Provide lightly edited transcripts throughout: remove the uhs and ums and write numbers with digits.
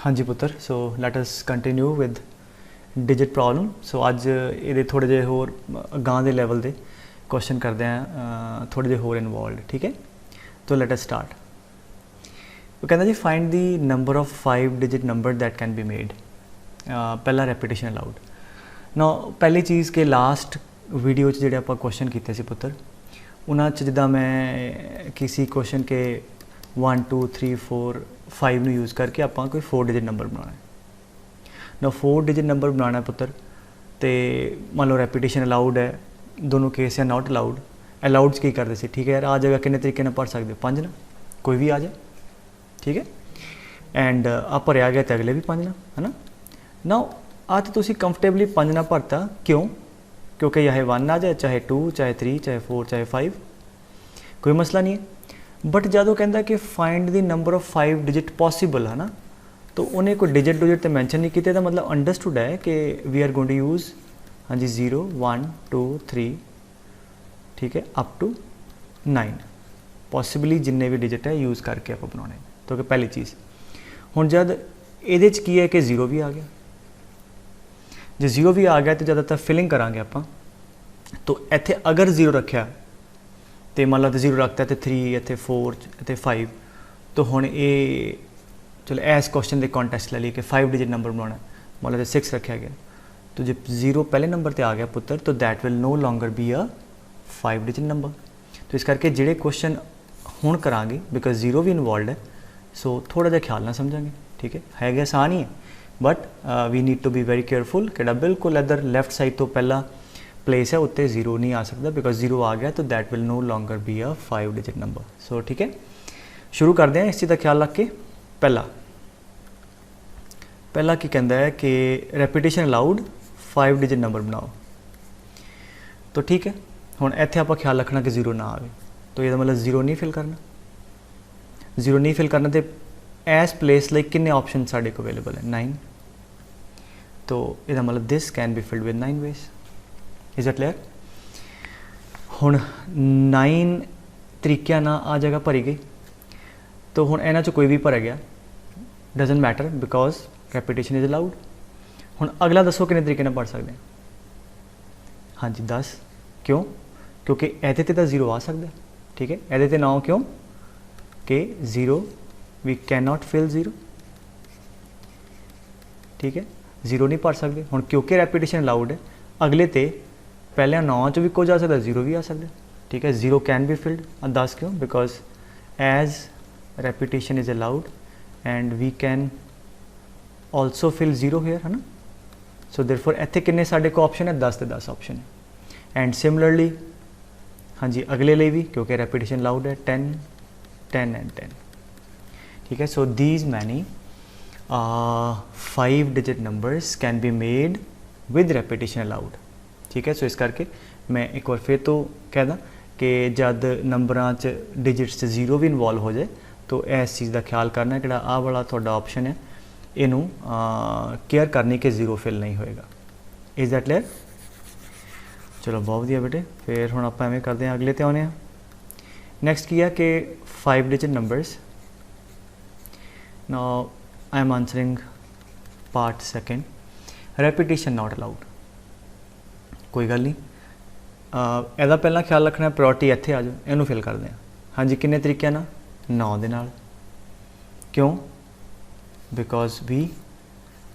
हाँ जी पुत्र, so let us continue with digit problem. So अज ये थोड़े जे होर गांह के लैवल के क्वेश्चन करते हैं, थोड़े जे होर इनवॉल्व। ठीक है, तो लैट अस स्टार्ट। वो कहता जी find the number of 5 digit number that can be made. पहला रैपीटिशन अलाउड ना। पहली चीज़ के लास्ट वीडियो जो आप क्वेश्चन किए थे पुत्र, उन्होंने जिदा मैं किसी क्वेश्चन के 1 2 3 4 5 ਨੂੰ यूज़ करके आप कोई 4 डिजिट नंबर बनाना है ना। 4 डिजिट नंबर बनाना पुत्र, तो मान लो रैपीटिशन अलाउड है, दोनों केस है नॉट अलाउड। अलाउड्स की करते थे, ठीक है यार, आ जाएगा किन्ने तरीके ना पढ़ सकते हो, 5 ना, कोई भी आ जाए, ठीक है। एंड आ भरया गया तो अगले भी 5 ना, है ना। आ तो तुसी कंफर्टेबली 5 ना भरता, क्यों? क्योंकि चाहे 1 आ जाए, चाहे 2, चाहे 3, चाहे 4, चाहे 5, कोई मसला नहीं है। बट जब कहता कि find the number of 5 digit possible, है ना, तो उन्हें कोई डिजिट डुजिट तो मैंशन नहीं किए, मतलब अंडरस्टूड है कि we are going to use हाँ जी 0 1 2 3, ठीक है, अप टू 9 पॉसिबली जिन्ने भी डिजिट है यूज़ करके आप बनाने। तो पहली चीज़ हुण जब ये की है कि 0 भी आ गया, जो 0 भी आ गया तो ज़्यादातर फिलिंग करांगे आप। तो इत्थे अगर 0 रखा तो मान लो तो 0 रखता तो 3, इतने 4, इतने 5, तो हुण ये चलो इस क्वेश्चन के कॉन्टेक्स्ट ले लिए कि 5 डिजिट नंबर बनाना, मान लो तो 6 रखा गया, तो जब 0 पहले नंबर पर आ गया पुत्र, तो that will no longer be a 5 digit number. तो इस करके जोड़े क्वेश्चन हुण करांगे, बिकॉज 0 भी इनवॉल्व है, सो थोड़ा जहा ख्याल ना समझांगे, ठीक है आसान ही है, but we need to be very careful कि बिल्कुल इधर लैफ्ट साइड तो पहला प्लेस है उत्ते 0 नहीं आ सकता, बिकॉज 0 आ गया तो that will no longer be a 5 digit number. So ठीक है, शुरू करते हैं इस चीज़ का ख्याल रख के। पहला की कहता है कि रैपीटिशन अलाउड 5 डिजिट नंबर बनाओ। तो ठीक है, हुण इत्थे आपां ख्याल रखना कि 0 ना आए, तो ये मतलब 0 नहीं फिल करना। 0 नहीं फिल करना तो इस प्लेस लाइक किन्ने ऑप्शन साढ़े को अवेलेबल है, 9। तो यदा मतलब this can be filled with 9 ways. Is it clear? हुण 9 तरीक़े ना आ जगह भरी गई, तो हुण इन्हां चों कोई भी भरिया गया, doesn't matter, because repetition is allowed. हुण अगला दसो किन्ने तरीके पढ़ सकते हैं? हाँ जी 10। क्यों? क्योंकि ਇਹਦੇ ਤੇ ਤਾਂ 0 आ सकता है, ठीक है, ਇਹਦੇ ਤੇ 9 क्यों कि 0 वी कैन नॉट फिल 0, ठीक है, 0 नहीं पढ़ सकते। हुण क्योंकि रैपीटिशन अलाउड है, अगले ते पहले 9 चो भी कुछ आ सकता, 0 भी आ सकता, ठीक है। 0 कैन बी फिल्ड, 10 क्यों? Because as repetition is allowed and we can also fill 0 here, है ना। सो देयरफॉर इत्थे किन्ने साडे को ऑप्शन है, 10 ते 10 ऑप्शन है। एंड सिमिलरली हाँ जी अगले लिए भी, क्योंकि रैपीटिशन अलाउड है, 10 10 एंड 10, ठीक है। So these many 5 digit numbers can be made with repetition allowed, ठीक है। सो इस करके मैं एक बार फिर तो कहदा कि जब नंबरां च डिजिट्स 0 भी इनवॉल्व हो जाए, तो इस चीज़ का ख्याल करना कि आ वाला तुहाडा ऑप्शन है, इनू केयर करनी कि 0 फिल नहीं होएगा। Is that clear? चलो बहुत वधिया बेटे। फिर हुण आपां एवें करते हैं, अगले ते आउने आ। नैक्सट की है कि 5 digit numbers. Now I am answering part second, repetition not allowed. कोई गल नहीं, ਇਹਦਾ पहला ख्याल रखना, प्रायोरिटी इत्थे आ जाओ, इनू फिल करते हैं। हाँ जी किन्ने तरीके ना, 9 दे नाल। क्यों? Because we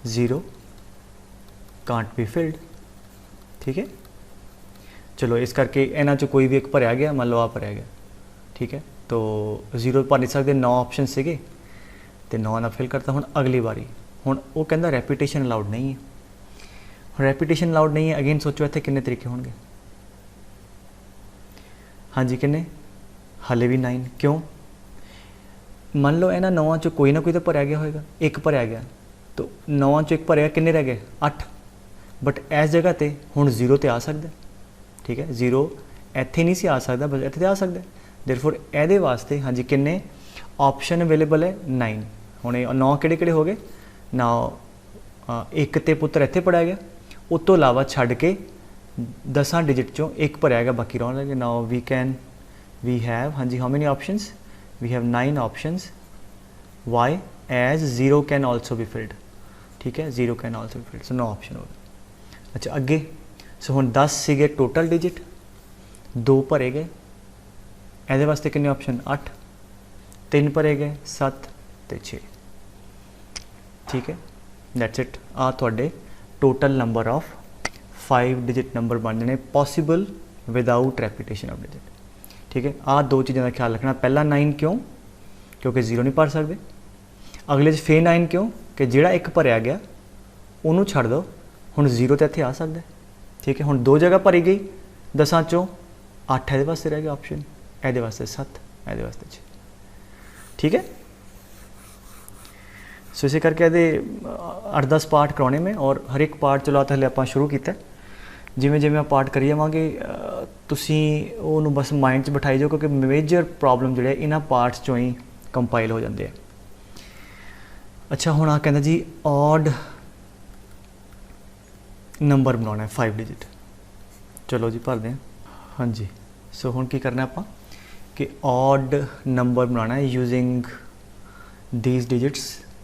0 can't be filled, ठीक है। चलो इस करके इन्हां चों कोई भी एक भरिया गया, मान लो आ भरिया गया, ठीक है, तो 0 भर नहीं सकते, 9 ऑप्शन सीगे तो 9 ना फिल करता। हुण अगली बारी हुण वो कहता रैपीटिशन अलाउड नहीं है। रैपीटिशन अलाउड नहीं है, अगेन सोचो इत्थे किन्ने तरीके होंगे? हाँ जी किन्ने? हाले भी 9। क्यों? मान लो इन्हां 9 चों कोई ना कोई तो भरिया गया होएगा, एक भरिया गया, तो 9 चों एक भरिया, किन्ने रह गए? 8। बट इस जगह ते हुण 0 तो आ सकता, ठीक है, 0 इत्थे नहीं सी आ सकता, बस इत्थे आ सकता। देयरफॉर इहदे वास्ते हाँ जी किन्ने ऑप्शन अवेलेबल है? 9। हुण 9 किहड़े हो गए? नाउ एक ते पुत्र इत्थे पढ़ाया गया, उस तो इलावा छड्ड के 10 डिजिट चों एक भरिया गया, बाकी रह गए। नाउ वी हैव हाँ जी how many options? We have 9 options. Why? As 0 can also be filled, ठीक है, 0 can also be filled, so no option हो गया। अच्छा अगे, सो हुण 10 सीगे टोटल डिजिट, 2 भरे गए, ਇਹਦੇ ਵਾਸਤੇ कितने ऑप्शन 8, 3 भरे गए 7 ਤੇ 6, ठीक है, दैट्स इट। आ ਤੁਹਾਡੇ total number of 5 digit number बन जाने possible without repetition of digit, ठीक है। आ दो चीज़ों का ख्याल रखना, पहला 9 क्यों, क्योंकि 0 नहीं भर सकते, अगले फिर 9 क्यों कि जिहड़ा एक भरिया गया उन्होंने छड़ दो, हुण 0 तो इत्थे आ सकता है, ठीक है। हुण 2 जगह भरी गई 10 चों 8 ये वास्ते रह गया ऑप्शन, ये वास्ते 7, ये वास्ते 6, ठीक है। सो इसे करके ये 8-10 पार्ट करवाने में, और हर एक पार्ट चलो तो हले आप शुरू किया, जिमें जिमें पार्ट करी जावांगे तुसीं उहनूं बस माइंड 'च बिठाई जाओ, क्योंकि मेजर प्रॉब्लम जिहड़े इन्हां पार्ट्स चों ही कंपाइल हो जाते हैं। अच्छा हुण आ कहंदा जी ऑड नंबर बनाना है 5 डिजिट, चलो जी भरते हैं। हाँ जी, सो हुण की करना आपां कि ऑड नंबर बनाना है using these digits,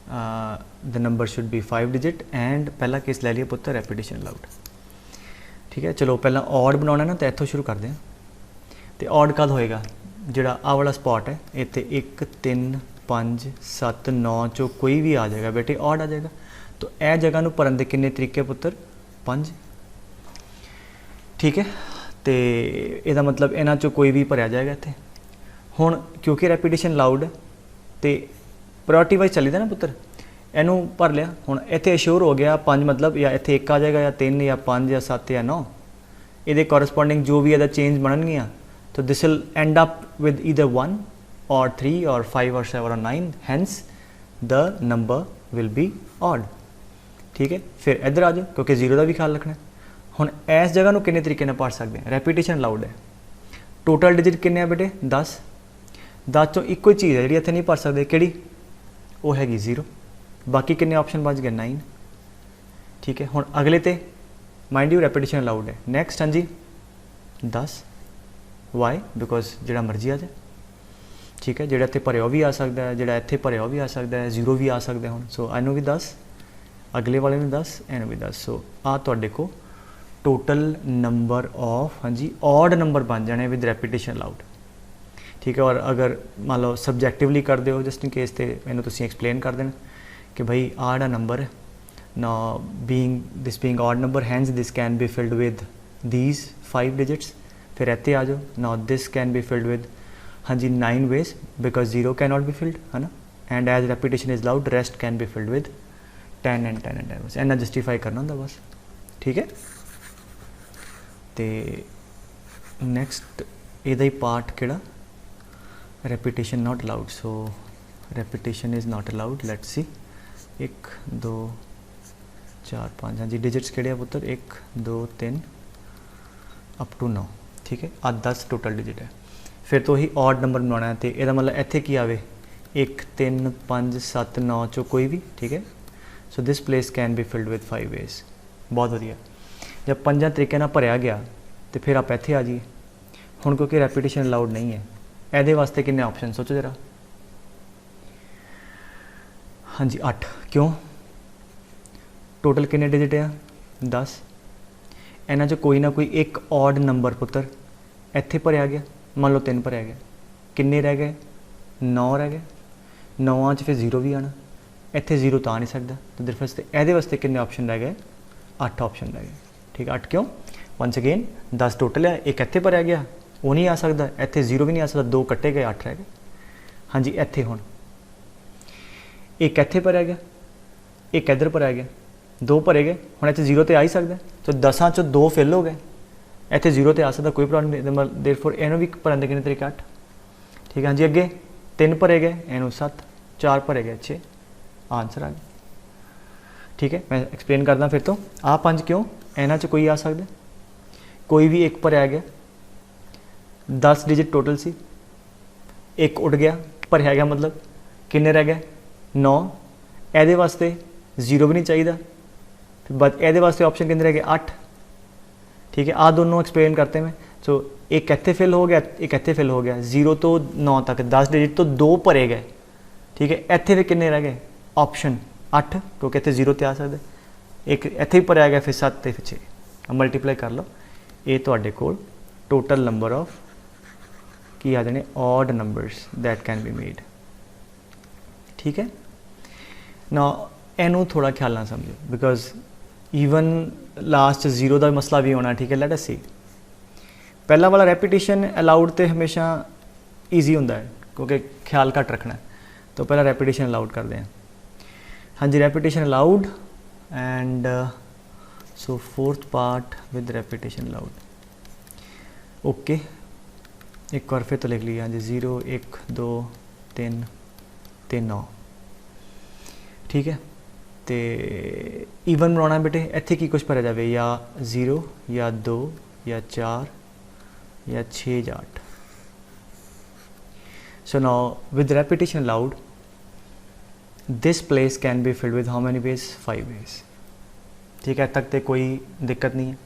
the number should be 5 digit and पहला केस ले लिया पुत्र रेपिटेशन अलाउड, ठीक है। चलो पहला ऑड बनाना ना, तो इत्थों शुरू करते हैं। तो ऑड कद होएगा, जिहड़ा आ वाला स्पॉट है इत्थे 1 3 5 7 9 चो कोई भी आ जाएगा बेटे, ऑड आ जाएगा। तो यह जगह नूं भरन दे किन्ने तरीके पुत्र 5, ठीक है। तो यदा मतलब इन्हां चो कोई भी भरिया जाएगा इत्थे। हुण क्योंकि रेपिटेशन अलाउड है तो प्रायोरिटी वाइज चलीदा ना पुत्र, इनू भर लिया। हुण इत्थे अश्योर हो गया 5 मतलब या इत्थे 1 आ जाएगा या 3 या 5 या 7 या 9, ये कॉरस्पॉन्डिंग जो भी इहदा चेंज बननगियां, तो this will end up with either 1 और 3 और 5 और 7 और 9, hence the number will be odd, ठीक है। फिर इधर आ जाओ, क्योंकि 0 का भी ख्याल रखना है। हुण इस जगह नूं किन्ने तरीके नाल पढ़ सकते हैं, रेपिटेशन अलाउड है। टोटल डिजिट किन्ने आ बेटे 10, 10 चों इक्को चीज़ है जिहड़ी इत्थे नहीं पढ़ सकते, किहड़ी वो हैगी 0, बाकी किन्ने ऑप्शन बच गए 9, ठीक है। हुण अगले ते माइंड यू रेपिटेशन अलाउड है। नैक्सट हाँ जी 10, वाई बिकॉज जिहड़ा मर्जी आ जाए, ठीक है, जिहड़ा इत्थे भरिया वो भी आ सकता है, जिहड़ा इत्थे भरिया वो भी आ सकता है, 0 भी आ सकता है। हुण सो इनू भी 10, अगले वाले में 10, इनू भी 10। सो आ तुहाडे को टोटल नंबर ऑफ हाँ जी ऑड नंबर बन जाने विद रेपिटेशन अलाउड, ठीक है। और अगर मान लो सबजैक्टिवली कर दो जस्ट इन केस, तो इन्हू तुसीं एक्सप्लेन कर देना कि भाई आ जिहड़ा नंबर है ना, being odd number, hence this can be filled with these 5 digits. फिर इत्थे आ जाओ, ना this can be filled with हाँ जी 9 ways because 0 can not be filled, है ना। And as repetition is allowed, rest can be filled with 10 and 10 and 10, बस इन्ना जस्टिफाई करना होंदा बस, ठीक है। तो नैक्सट इहदा ही पार्ट किहड़ा, repetition not allowed, so repetition is not allowed. Let's see 1 2 4 5 हाँ जी डिजिट्स किहड़े पुत्र 1 2 3 अप टू 9, ठीक है। आ 10 टोटल डिजिट है। फिर तो ही ऑड नंबर बनाना है, तो यदा मतलब इत्थे की आवे 1 3 5 7 9 चो कोई भी, ठीक है। So this place can be filled with 5 ways, बहुत वधिया। जब 5 तरीके नाल भरिया गया तो फिर आप इत्थे आ जाइए। हुण क्योंकि रेपिटेशन अलाउड नहीं है, ਇਹਦੇ वास्ते किन्ने ऑप्शन सोचो जरा, हाँ जी 8, क्यों टोटल किन्ने डिजिट है 10, इन्हां 'चों कोई ना कोई एक ऑड नंबर पुत्र इत्थे भरिया गया, मान लो 3 भरिया गया, किन्ने रह गए 9 रह गए, 9 च फिर 0 भी आना, इत्थे 0 तो आ नहीं सकता, तो डिफरेंस ये वास्ते किन्ने ऑप्शन रह गए 8 ऑप्शन रह गए, ठीक है। 8 क्यों, वंस अगेन 10 टोटल है, एक इत्थे भरिया गया वो नहीं आ सकता, इत्थे 0 भी नहीं आ सकता, 2 कट्टे गए 8 रह गए। हाँ जी इत्थे हुण एक इत्थे भरिया गया, एक इधर भरिया गया, 2 भरे गए, हुण इत्थे 0 तो आ ही सकता, तो 10 चों 2 फिल हो गए, इत्थे 0 तो आ सकता, कोई प्रॉब्लम नहीं। देयरफॉर इहनूं भी भरन दे किन्ने तरीके 8, ठीक है। हाँ जी अगे 3 भरे गए, इहनूं 7, 4 भरे गए 6, आंसर आ गया, ठीक है। मैं एक्सप्लेन करदा फिर तो, आ 5 क्यों, इन्हां 'च कोई आ सकता, कोई भी एक भरिया गया, 10 डिजिट टोटल सी, एक उड़ गया भरिया गया, मतलब किन्ने रह गए 9, ये वास्ते 0 भी नहीं चाहिए, बट ये वास्ते ऑप्शन कितने रह गए 8, ठीक है। आ दोनों एक्सप्लेन करते हैं। सो एक इत्थे फिल हो गया, एक इत्थे फिल हो गया, 0 तो 9 तक 10 डिजिट तो 2 भरे गए, ठीक है। इत्थे फिर किन्ने रह गए ऑप्शन 8 क्योंकि इतने 0 तो आ सकते, एक इत्थे भी भरिया गया, फिर 7 तो फिर 6 मल्टीप्लाई कर लो, ये तुहाडे कोल टोटल नंबर ऑफ की आ जाने odd numbers that can be made. ठीक है ना, इनू थोड़ा ख्याल ना समझो बिकॉज ईवन लास्ट 0 का मसला भी होना। ठीक है, लेट अस सी पहला वाला रेपिटेशन अलाउड तो हमेशा ईजी होंदा है क्योंकि ख्याल घट रखना है, तो पहला रेपिटेशन अलाउड करते हैं। हाँ जी, repetition allowed and so fourth part with repetition allowed. Okay, एक बार फिर तो लिख लिया। हाँ जी, 0 1 2 3 3 9। ठीक है, तो ईवन बनाना बेटे इत्थे की कुछ भरिया जाए, या 0 या 2 या 4 या 6 या 8। So now with repetition allowed this place can be filled with how many ways, 5 ways. ठीक है, तक तो कोई दिक्कत नहीं है।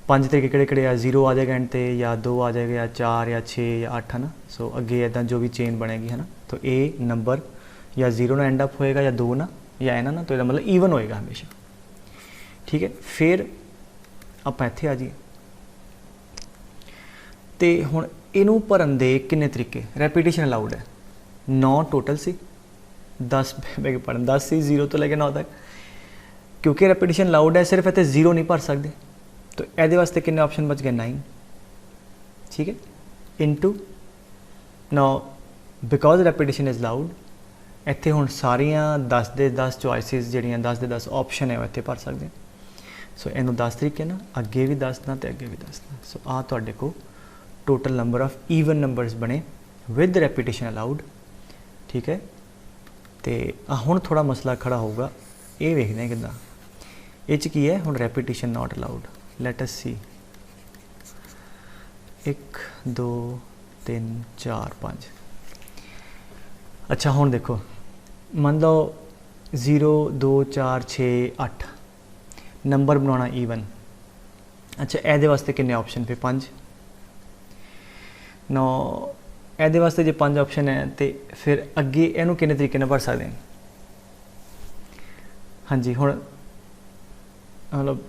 5 तरीके किहड़े किहड़े आ, 0 आ जाएगा एंड ते, या 2 आ जाएगा, या 4 या 6 या 8 है ना। सो अगे इदा जो भी चेन बनेगी है ना, तो ये नंबर या 0 ना एंड अप होएगा या 2 ना या एना ना, तो यदा मतलब ईवन होएगा हमेशा। ठीक है, फिर आप इत्थे आ जाइए तो हुण इनू भरन दे किन्ने तरीके। रेपिटेशन अलाउड है, 9 टोटल सी, 10 मैं पढ़न 10 सी 0 तो लेके 9 तक, क्योंकि रेपिटेशन अलाउड है सिर्फ इत्थे 0 नहीं भर सकते, तो ये वास्ते किन्ने ऑप्शन बच गए, 9। ठीक है, into now because repetition is allowed इत्थे हुण सारियां 10 दे 10 चॉइसिस जिहड़ियां 10 दे 10 ऑप्शन है वो इत्थे भर सकते। सो इनू 10 तरीके ना, अगे भी 10 ना तो अगे भी 10 ना। सो आ तुहाडे को total number of even numbers बने विद रेपिटेशन अलाउड। ठीक है, तो हुण थोड़ा मसला खड़ा होगा, ये वेखते हैं किदां। ये की है हुण repetition not allowed. Let us see 1 2 3 4 5। अच्छा हुण देखो, मान लो 0 2 4 6 8 नंबर बनाना ईवन। अच्छा ये वास्ते किन्ने ऑप्शन पे, 5। नो ये वास्ते जो 5 ऑप्शन है तो फिर अगे इनू किन्ने तरीके नाल भर सकते हैं। हाँ जी, हुण मतलब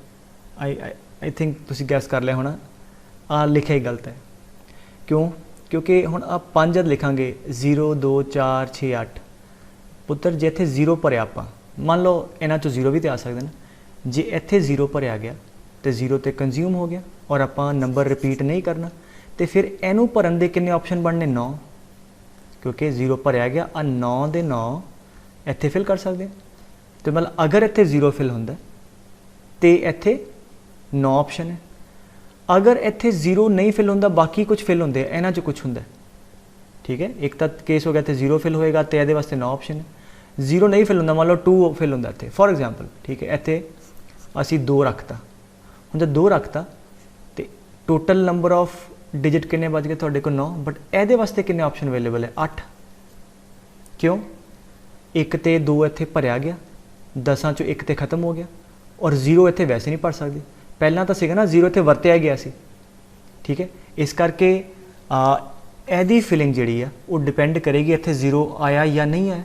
आई थिंक तुसीं गैस कर लिया होना, आ लिखा ही गलत है। क्यों? क्योंकि हुण आप 5 जद लिखांगे 0 2 4 6 8 पुत्र जे इत्थे 0 भरिया आपां, मान लो इन्हां चों 0 भी तो आ सकते हैं, जे इत्थे 0 भरिया गया तो 0 तो कंज्यूम हो गया और आपां नंबर रिपीट नहीं करना, तो फिर इनू भरन दे किन्ने ऑप्शन बनने, 9, क्योंकि 0 भरिया गया, आ 9 दे 9 इत्थे फिल कर सकते। तो मतलब अगर इत्थे 0 फिल हुंदा तो इत्थे 9 ऑप्शन है, अगर इत्थे 0 नहीं फिल होंदा बाकी कुछ फिल होंदे, इन्हां चों कुछ हुंदा। ठीक है, एक तो केस हो गया इत्थे 0 फिल होएगा तो ये वास्ते 9 ऑप्शन है। 0 नहीं फिल होंदा, मान लो 2 फिल होंदा इत्थे फॉर एग्जाम्पल। ठीक है, इत्थे असीं 2 रखता, हुण जब 2 रखता तो टोटल नंबर ऑफ डिजिट किन्ने बच गए तुहाडे कोल, 9, बट ये वास्ते किन्ने ऑप्शन अवेलेबल है, 8। क्यों? 1 ते 2 इत्थे भरिया गया, 10 चों 1 ते खत्म हो गया, और 0 इत्थे वैसे नहीं भर सकते, पहला तो सीगा ना 0 इत्थे वरतिया गया सी। ठीक है, इस करके यदी फिलिंग जिहड़ी आ वो डिपेंड करेगी इत्थे 0 आया या नहीं आया।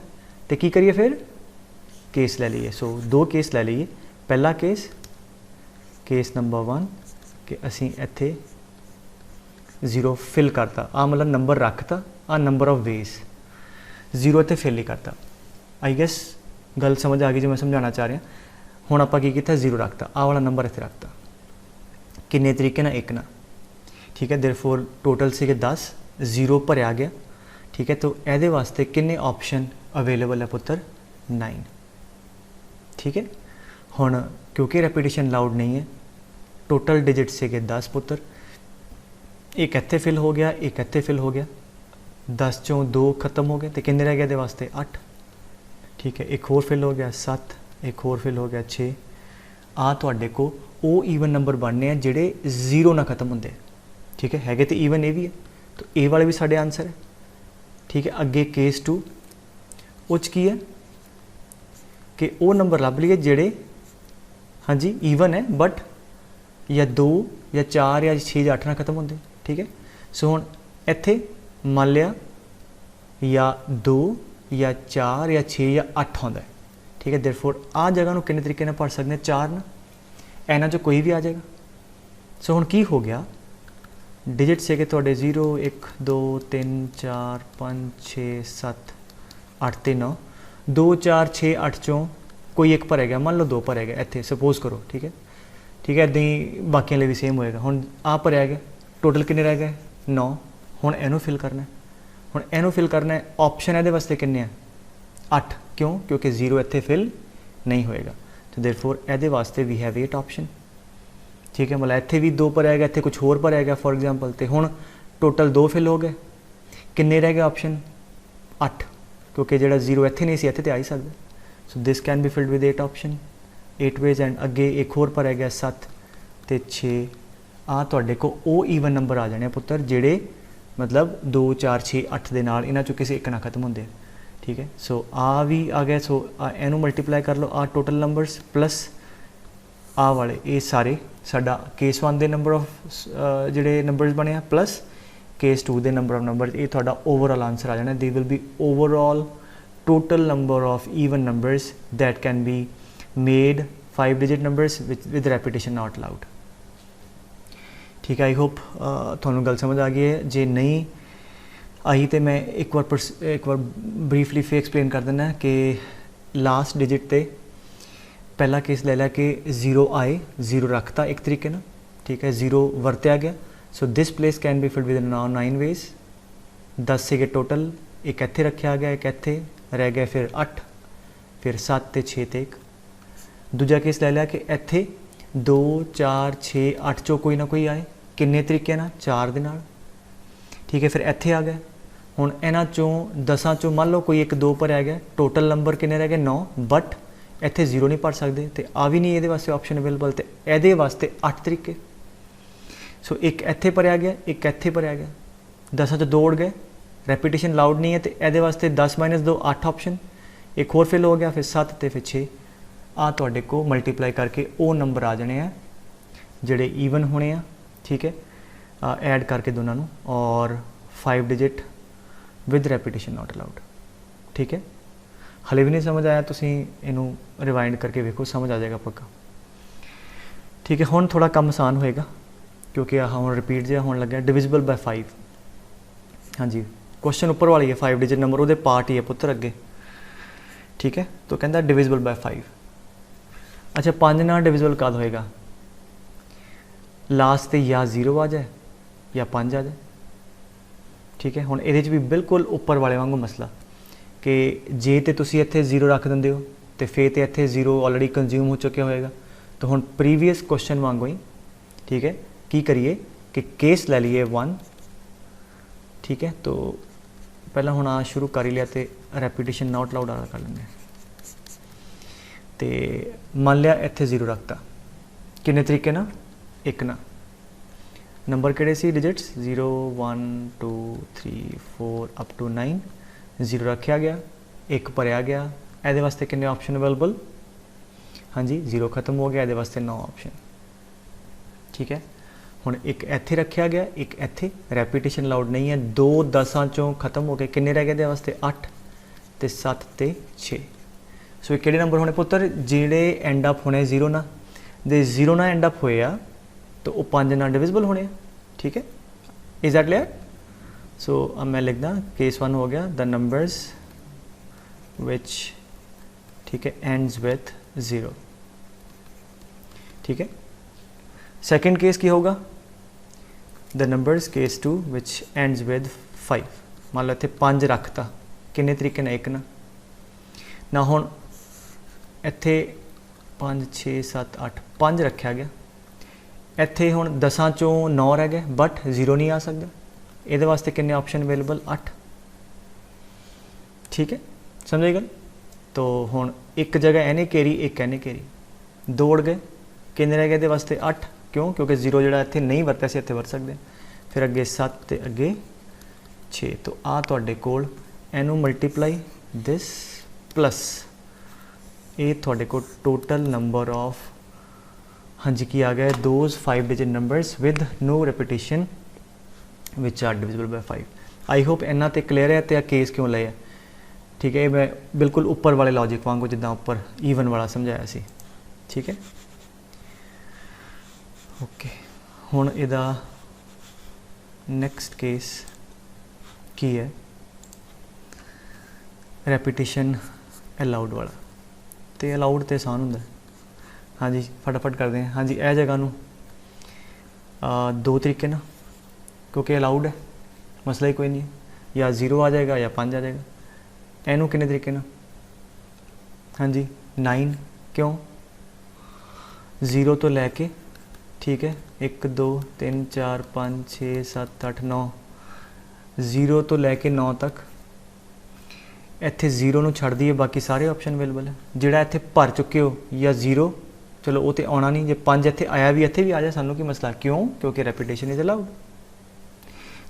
तो की करिए फिर, केस ले लीए। सो 2 केस ले लीए। पहला केस नंबर 1 कि असीं इत्थे 0 फिल करता, आ मतलब नंबर रखता, आ नंबर ऑफ वेज 0 इत्थे फिल ही करता। आई गैस गल समझ आ गई जो मैं समझाना चाह रहा। हुण आपां की कीता, 0 रखता, आ वाला नंबर इत्थे रखता, किन्ने तरीके ना, 1 ना। ठीक है, देयरफॉर टोटल से 10, 0 भरिया गया। ठीक है, तो ये वास्ते किन्ने ऑप्शन अवेलेबल है पुत्र, 9। ठीक है, हुण क्योंकि रेपिटेशन अलाउड नहीं है, टोटल डिजिट से 10 पुत्र, एक इत्थे फिल हो गया, एक इत्थे फिल हो गया, 10 चों 2 खत्म हो गए, तो किन्ने रह गए दे वास्ते, 8। ठीक है, एक होर फिल हो गया 7, एक होर फिल हो गया 6। आ तुहाडे को वो ईवन नंबर बनने हैं जिहड़े 0 ना खत्म होंदे। ठीक है, हैगे तो ईवन ये भी है, तो ए वाले भी साढ़े आंसर है। ठीक है, अगे केस 2 उच की है कि वो नंबर लभ लीए जिहड़े हाँ जी ईवन है बट या 2 या 4 या 6 या 8 ना खत्म होंदे। ठीक है, सो हुण इत्थे मान लिया या 2 या 4 या 6 या 8 आउंदा है, ठीक है। देयरफॉर आ जगह नूं किन्ने तरीके नाल पढ़ सकते हैं, 4 ना, इन्हां चों कोई भी आ जाएगा। सो हुण की हो गया, डिजिट से कि तुहाडे 0 1 2 3 4 5 6 7 8 ते 9, 2 4 6 8 चों कोई एक भरिया गया, मान लो 2 भरिया गया इत्थे, सपोज करो, ठीक है, ठीक है। इदां ही बाकियां लई भी सेम होएगा। हुण आ भरिया गया, टोटल किन्ने रह गए 9। हुण इहनूं फिल करना है, हुण इहनूं फिल करना है। ऑप्शन इहदे वास्ते किन्ने है 8, क्यों? क्योंकि 0 इत्थे फिल नहीं होएगा। तो देयरफॉर इहदे वास्ते वी हैव 8 ऑप्शन, ठीक है। मतलब इत्थे भी 2 भरिया गया, इत्थे कुछ होर भरिया गया फॉर एग्जाम्पल, तो हुण टोटल 2 फिल हो गए। किन्ने रह गए ऑप्शन 8, क्योंकि जिहड़ा 0 इत्थे नहीं सी, इत्थे ते आ ही सकदा। So this can be filled with 8 option, 8 ways. And अगे एक होर भरिया गया 7 ते 6। आ तुहाडे को ओ ईवन नंबर आ जाने पुत्तर, जिहड़े मतलब 2 4 6 8 दे नाल इन्हां चों किसी एक ना खत्म होंदे, ठीक है। सो आ भी आ गया। सो इहनूं मल्टीप्लाई कर लो, आ टोटल नंबरस प्लस आ वाले, ये सारे साडा केस 1 दे नंबर ऑफ जिहड़े नंबरस बने हैं, plus case 2 they number of numbers. ये तुहाडा ओवरऑल आंसर आ जाना। They will be overall total number of even numbers that can be made 5 digit numbers with repetition not allowed, ठीक है। I hope तुहानूं गल समझ आ गई है। जे नहीं आई तो मैं एक बार ब्रीफली फिर एक्सप्लेन कर देना कि लास्ट डिजिट ते पहला केस ले लिया कि 0 आए, 0 रखता एक तरीके ना, ठीक है, 0 वरत्या गया। So this place can be filled with 9 ways. 10 से टोटल, एक इत्थे रखा गया, एक इत्थे रह गया, फिर 8, फिर 7 ते 6 ते 1। दूजा केस ले लिया कि इत्थे 2 4 6 8 चों कोई ना कोई आए, किन्ने तरीके ना 4 दे नाल, ठीक है। फिर इत्थे आ गए। हुण इन्हां चों 10 चों मान लो कोई एक 2 भरिया गया, टोटल नंबर किन्ने रह गए 9, बट इत्थे 0 नहीं पढ़ सकते, तो आ भी नहीं ये वास्ते ऑप्शन अवेलेबल, तो ये वास्ते 8 तरीके। सो एक इत्थे भरिया गया, एक इत्थे भरिया गया, 10 चों 2 उड़ गए, रेपिटेशन लाउड नहीं है, तो ये वास्ते 10 - 2 8 ऑप्शन। एक होर फिल हो गया, फिर 7 ते फिर 6। आ तुहाडे को मल्टीप्लाई करके वो नंबर आ जाने हैं जिहड़े ईवन होने हैं, ठीक है, ऐड करके दोनों नूं, और 5 digit with repetition not allowed, ठीक है। हले भी नहीं समझ आया, तुसीं इनू रिवाइंड करके वेखो, समझ आ जाएगा पक्का, ठीक है। हुण थोड़ा कम आसान होएगा क्योंकि हुण रिपीट जिहा होण लग्या। डिविजिबल बाय 5, हाँ जी, क्वेश्चन उपर वाली है 5 डिजिट नंबर, वो पार्ट ही है पुत्र अगे, ठीक है। तो कहता डिविजिबल बाय 5। अच्छा, 5 नाल डिविजिबल कद होएगा? लास्ट ते या 0 आ जाए या 5 आ जाए, ठीक है। हुण इहदे च भी बिल्कुल उपर वाले वांगू मसला कि जे तो तुसी इत्थे 0 रख दिंदे हो तो फिर तो इत्थे 0 ऑलरेडी कंज्यूम हो चुके होएगा। तो हुण प्रीवियस क्वेश्चन वांगू ही, ठीक है, की करिए कि केस ले लीए 1, ठीक है। तो पहला हुण आ शुरू कर ही लिया, तो रेपिटेशन नॉट अलाउड वाला कर लेंगे। तो मान लिया इत्थे 0 रखता, किन्ने तरीके ना, एक ना, नंबर किहड़े सी डिजिट्स 0 1 2 3 4 अप टू 9, 0 रखा गया, एक भरिया गया, ये वास्ते कितने ऑप्शन अवेलेबल, हाँ जी 0 खत्म हो गया, ये वास्ते 9 ऑप्शन, ठीक है। हुण एक इत्थे रखा गया, एक इत्थे, रेपिटेशन लाउड नहीं है, 2 10 चों खत्म हो गए, किन्ने रह गए ये वास्ते 8 ते 7 ते 6। सो किहड़े नंबर होने पुत्र जिहड़े एंड अप होने 0 ना, दे 0 ना एंड अप होए आ तो वो 5 नाल डिविजिबल होने, ठीक है। Is that clear? सो अब मैं लिखदा केस 1 हो गया द नंबर्स विच, ठीक है, एंड्स विथ 0, ठीक है। सेकेंड केस की होगा the numbers case 2 which ends with 5। मान लो इत्थे 5 रखता, किन्ने तरीके ना, एक ना हुण इत्थे 5 6 7 8 5 रखा गया, इत्थे हुण 10 चों 9 रह गए, बट 0 नहीं आ सकता, ये वास्ते किन्ने ऑप्शन अवेलेबल 8, ठीक है, समझे गल। तो हुण एक जगह इहने घेरी, एक इहने घेरी, 2 उड़ गए, किन्ने रह गए ये वास्ते 8, क्यों? क्योंकि 0 जिहड़ा इत्थे नहीं वरत्या सी इत्थे वरत सकते, फिर अगे 7 ते अगे 6। तो आ तुहाडे कोल इहनूं मल्टीप्लाई दिस प्लस ये तुहाडे कोल टोटल नंबर ऑफ, हाँ जी, की आ गया those 5 digit numbers with no repetition which are divisible by 5। I hope इन्ना तो क्लीयर है। तो केस क्यों लिया, ठीक है। मैं बिल्कुल उपर वाले लॉजिक वांगू जिदा उपर ईवन वाला समझाया सी, ठीक है। ओके, हुण इहदा नैक्सट केस की है, रैपीटिशन अलाउड वाला। तो अलाउड तो आसान होंगे। हाँ जी, फटाफट करते हैं। हाँ जी, यह जगह नू दो तरीके ना, क्योंकि अलाउड है, मसला ही कोई नहीं है, या 0 आ जाएगा या 5 आ जाएगा। इनू किन्ने तरीके ना, हाँ जी 9, क्यों 0 तो लैके, ठीक है 1 2 3 4 5 6 7 8 9, 0 तो लैके 9 तक। इत्थे 0 नू छड्ड दईए, बाकी सारे ऑप्शन अवेलेबल है। जिहड़ा इत्थे भर चुके हो या 0, चलो वो तो आना नहीं, जे 5 इत्थे आया भी इत्थे भी आ जाए, सानू की मसला, क्यों, क्योंकि repetition is allowed.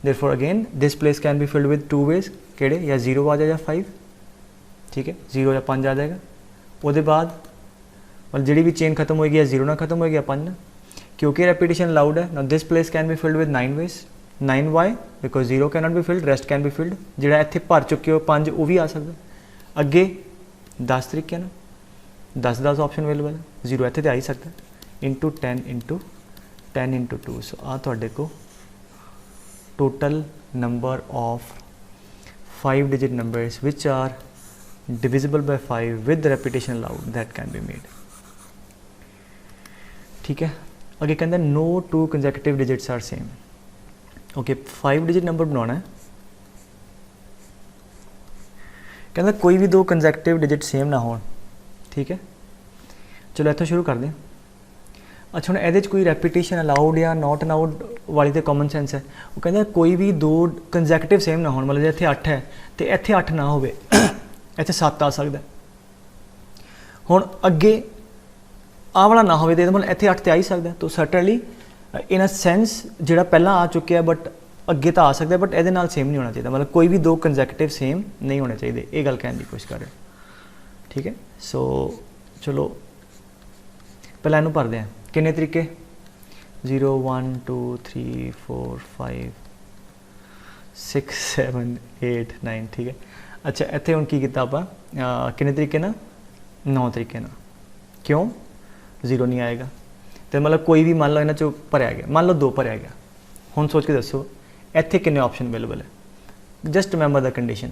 Therefore again this place can be filled with 2 ways, किहड़े, या 0 आ जाए या 5, ठीक है 0 या 5 आ जाएगा। उसदे बाद मतलब जिहड़ी भी चेन खत्म होएगी या 0 ना खत्म होएगी या 5 ना, क्योंकि रैपीटिशन अलाउड है। Now this place can be filled with 9 ways. 9 way, because 0 can not be filled, rest can be filled. जिहड़ा इत्थे भर चुके हो 5, वो भी आ सकता। अगे 10 तरीके ना, 10 ऑप्शन अवेलेबल है। 0 इत्थे तो आ ही सकता, इंटू 10 इंटू 10 इंटू 2। सो आ तुहाडे को total number of 5 digit numbers which are divisible by 5 with repetition allowed that can be made, ठीक है। अगे कहते हैं no 2 consecutive digits are same. Okay, 5 digit number बनाना है, कहता कोई भी 2 कंसेक्यूटिव डिजिट सेम ना हो, ठीक है। चलो इत्थों शुरू कर दें। अच्छा, हुण इहदे कोई रैपीटिशन अलाउड या नॉट अलाउड वाली तो कॉमन सेंस है। वो कहता कोई भी 2 कंसेक्यूटिव सेम ना हो, मतलब इत्थे 8 है तो इत्थे 8 ना होवे, इत्थे 7 आ सकदा। हुण अगे आ वाला ना होवे तो मतलब इत्थे 8 तो आ ही सकदा। तो सर्टनली इन अ सेंस जिहड़ा पहला आ चुके हैं बट अगे तो आ सकता है, बट इहदे नाल सेम नहीं होना चाहिए, मतलब कोई भी 2 कंसेक्यूटिव सेम नहीं होने चाहिए, ये गल कहने की कोशिश कर रहे हो, ठीक है। सो चलो पहले इनू भरते हैं, किन्ने तरीके, 0 1 2 3 4 5 6 7 8 9, ठीक है। अच्छा, इत्थे हुण की कीता आपां, किन्ने तरीके ना, 9 तरीके ना, क्यों 0 नहीं आएगा। तो मतलब कोई भी मान लो इन्हां चों भरिया गया, मान लो 2 भरिया गया, हुण सोच के दसो इत्थे किन्ने ऑप्शन अवेलेबल है। जस्ट रिमेंबर द कंडीशन,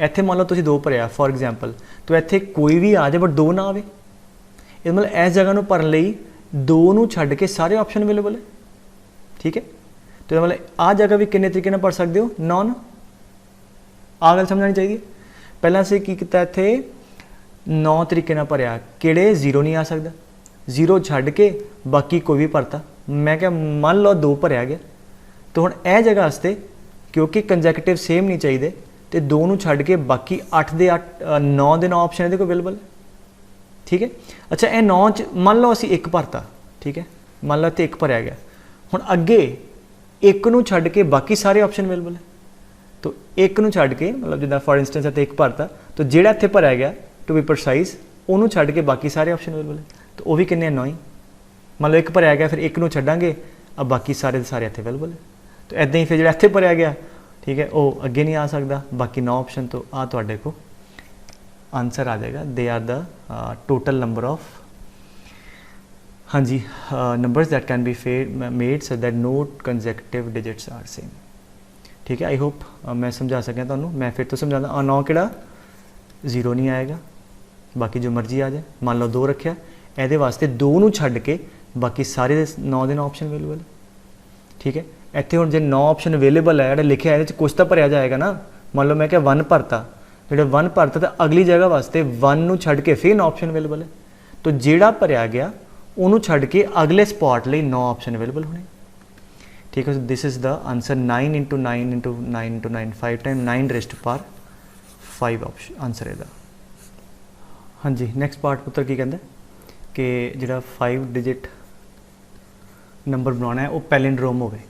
इत्थे मान लो तुसीं 2 भरिया फॉर एग्जाम्पल, तो इत्थे कोई भी आ जाए बट 2 ना आवे, ये मतलब इस जगह नूं भरन लई 2 नूं छड्ड के सारे ऑप्शन अवेलेबल है, ठीक है। तो मतलब आ जगह भी किन्ने तरीके नाल भर सकते हो, 9 ना, आ गल समझनी चाहिए। पहला असीं की कीता, इत्थे 9 तरीके नाल भरिया, किहड़े 0 नहीं आ सकदा, 0 छड्ड के बाकी कोई भी भरता। मैं क्या मान लो 2 भरिया गया, तो हुण इह जगह वास्ते क्योंकि कंजैक्टिव सेम नहीं चाहिए, तो 2 नूं छड्ड के बाकी 8 दे 8 9 दे 9 ऑप्शन इहदे कोल अवेलेबल है, ठीक है। अच्छा, यह 9 च मान लो असीं 1 भरता, ठीक है, मान लो इत्थे 1 भरिया गया, हुण अगे 1 नूं छड्ड के बाकी सारे ऑप्शन अवेलेबल है। तो 1 नूं छड्ड के मतलब जिद्दां फॉर इंस्टेंस इत्थे 1 भरता, तो जिहड़ा इत्थे भरिया गया टू बी प्रिसाइज उहनूं छड्ड के बाकी सारे ऑप्शन अवेलेबल है, तो वो भी किन्ने 9 ही। मान लो 1 भरिया गया, फिर 1 नूं छड्डांगे, अब बाकी सारे सारे इत्थे अवेलेबल है। तो इदां ही फिर जिहड़ा इत्थे भरिया गया, ठीक है, वो अगे नहीं आ सकता, बाकी 9 ऑप्शन। तो आ तुहाडे को आंसर आ जाएगा, they are the total number of, हाँ जी, numbers that can be made so that no consecutive digits are same, ठीक है। आई होप मैं समझा सकें तुहानूं। मैं फिर तो समझाता, 9 किहड़ा 0 नहीं आएगा, बाकी जो मर्जी आ जाए। मान लो 2 रखिया, ये वास्ते 2 नूं छड्ड के बाकी सारे 9 दे 9 ऑप्शन अवेलेबल, ठीक है। इत्थे हुण जे 9 ऑप्शन अवेलेबल है, जिहड़ा लिखिआ इहदे च कुछ तो भरिया जाएगा ना। मान लो मैं क्या 1 भरता, जो 1 भरता, तो अगली जगह वास्ते 1 नूं छड्ड के फिर 9 ऑप्शन अवेलेबल है, तो जिहड़ा भरिया गया उन्होंने छड्ड के अगले स्पॉट लिए 9 ऑप्शन अवेलेबल होने, ठीक है। This is the answer 9 into 9 into 9 into 9 5 time 9 rest पर 5 ऑप्शन आंसर है। हाँ जी, नैक्सट पार्ट पुत्र की कहते कि जिहड़ा 5 डिजिट नंबर बनाना है वो पैलिंड्रोम होवे।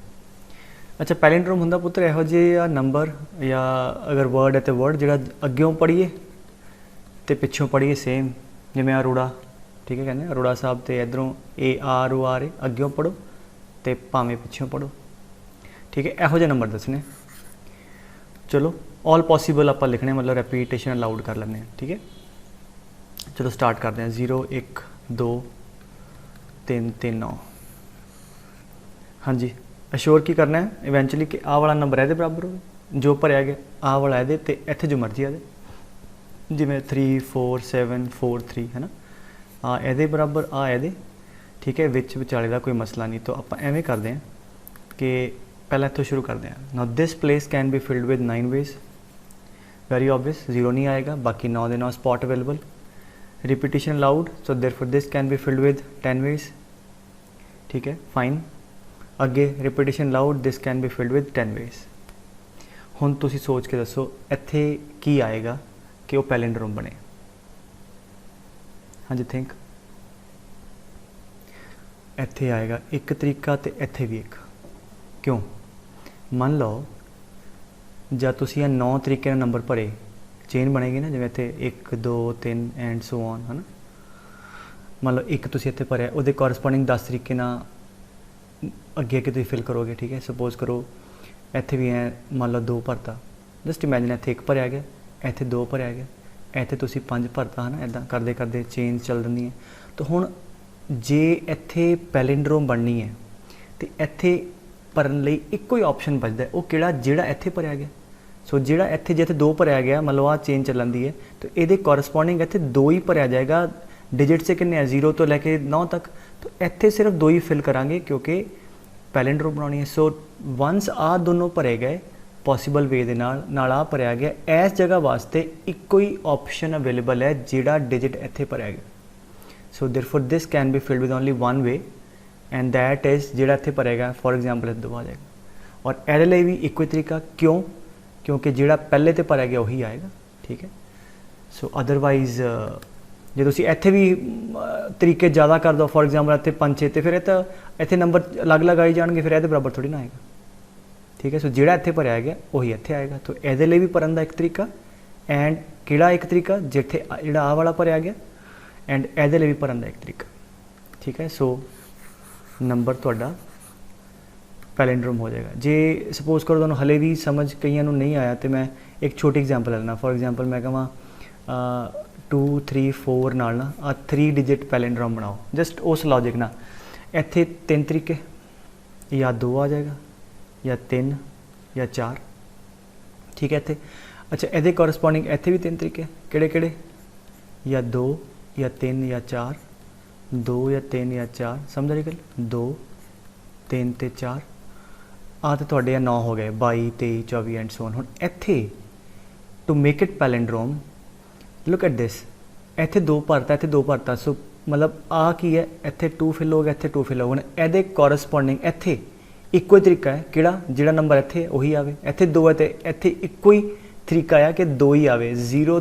अच्छा, पैलिंड्रोम हुंदा पुत्र इहो जिहा नंबर या अगर वर्ड है तो वर्ड जिहड़ा अग्गों पढ़िए तो पिछों पढ़िए सेम, जिवें अरोड़ा, ठीक है, कहते अरोड़ा साहब तो इधरों ARORA अग्गों पढ़ो तो भावें पिछों पढ़ो, ठीक है। इहो जिहे नंबर दसने। चलो ऑल पॉसीबल आप लिखने मतलब रेपीटेशन अलाउड कर लें, ठीक है। चलो स्टार्ट करते हैं। 0 1 2 3 3 9। हाँ जी, अश्योर की करना है इवेंचुअली कि आ वाला नंबर ये बराबर हो जो भरिया गया, आ वाला ये तो इत्थे जो मर्जी आ जिमें 3 4 7 4 3 है ना, आ ये बराबर आ ये, ठीक है। विच विचाले का कोई मसला नहीं। तो आप एवें करते हैं कि पहले इतों शुरू करते हैं। Now this place can be filled with 9 ways, very obvious, 0 नहीं आएगा, बाकी 9 के 9 spot available. Repetition allowed, so therefore this can be filled with 10 ways, ठीक है, फाइन। अगे repetition allowed, this can be filled with 10 ways. हुण तुसी सोच के दसो इत्थे की आएगा कि वो पैलिंड्रोम बने। हाँ जी, थिंक। इत्थे आएगा एक तरीका तो इत्थे भी एक। क्यों? मान लो जब तुसी 9 तरीके नंबर भरे, चेन बनेगी ना, जिवें इत्थे 1 2 3 एंड सो ऑन, है ना। मान लो एक तुसी इत्थे भरिया, उहदे कॉरस्पॉन्डिंग 10 तरीके नाल अगे अगे तुसीं फिल करोगे, ठीक है। सपोज करो इत्थे भी है, मान लो 2 भरता, जस्ट इमेजिन इत्थे 1 भरिया गया, इत्थे 2 भरिया गया, इत्थे तुसीं 5 भरता, है ना। इदां करदे करदे चेन चल रही है। तो हुण जे इत्थे पैलिंड्रोम बननी है तो इत्थे भरन लई इक्को ही ऑप्शन बचदा है, वो किहड़ा? जिहड़ा इत्थे भरिया गया। सो जिहड़ा इत्थे जे इत्थे 2 भरिया गया, मतलब आ चेन चलन दी है, तो ये कॉरस्पॉन्डिंग इत्थे 2 ही भरिया जाएगा। डिजिट से कितने 0 तो लैके 9 तक, तो इत्थे सिर्फ 2 ही फिल करांगे क्योंकि पैलिंड्रोम बनानी है। सो वंस आ दोनों भरे गए पॉसीबल वे दे नाल आ भरिया गया, इस जगह वास्ते इक्को ही ऑप्शन अवेलेबल है जिहड़ा डिजिट इत्थे भरिया गया। सो therefore this can be filled with only 1 way and that is जिहड़ा इत्थे भरेगा, फॉर एग्जाम्पल इत्थे 2 आ जाएगा। और इहदे लई भी इक्को ही तरीका, क्यों? क्योंकि जिहड़ा पहले ते भरिया गया वही आएगा, ठीक है। सो अदरवाइज जे तुसीं इत्थे भी तरीके ज़्यादा कर दो, फॉर एग्जाम्पल इत्थे 5 6, तो फिर इत्थे नंबर अलग अलग आई जाएंगे, फिर इहदे बराबर थोड़ी ना आएगा, ठीक है। सो जिहड़ा इत्थे भरिया गया वही इत्थे आएगा। तो इहदे लई भी भरन दा एक तरीका, एंड किहड़ा एक तरीका जिथे जिहड़ा आ वाला भरिया गया, एंड इहदे लई भी भरन दा एक तरीका, ठीक है। सो नंबर तुहाडा पैलिंड्रोम हो जाएगा। जे सपोज करो तुहानूं हले भी समझ कईयां नूं नहीं आया, तो मैं एक छोटी एग्जाम्पल लेना। फॉर एग्जाम्पल मैं कहां 2 3 4 नाल ना आ 3 डिजिट पैलिंड्रोम बनाओ, जस्ट उस लॉजिक ना। इत्थे 3 तरीके, या 2 आ जाएगा, या 3 या 4, ठीक है। इत्थे अच्छा इहदे कॉरस्पॉन्डिंग इत्थे भी 3 तरीके, किहड़े किहड़े? या 2 या 3 या 4, 2 या 3 या 4, समझ रही गल? 2 3 ते 4 आ तो तुहाडे 9 हो गए, 22 23 24 एंड सो ऑन। हुण इत्थे to make it palindrome, look at this, इत्थे 2 भरता, इत्थे 2 भरता, सो मतलब आ की है, इत्थे 2 फिल हो गया, इत्थे 2 फिल हो गया। हुण इहदे कॉरस्पॉन्डिंग इत्थे इक्को ही तरीका है, किहड़ा? जिहड़ा नंबर इत्थे वही आवे। इत्थे 2 है तो इत्थे इक्को ही तरीका है कि 2 ही आवे। 0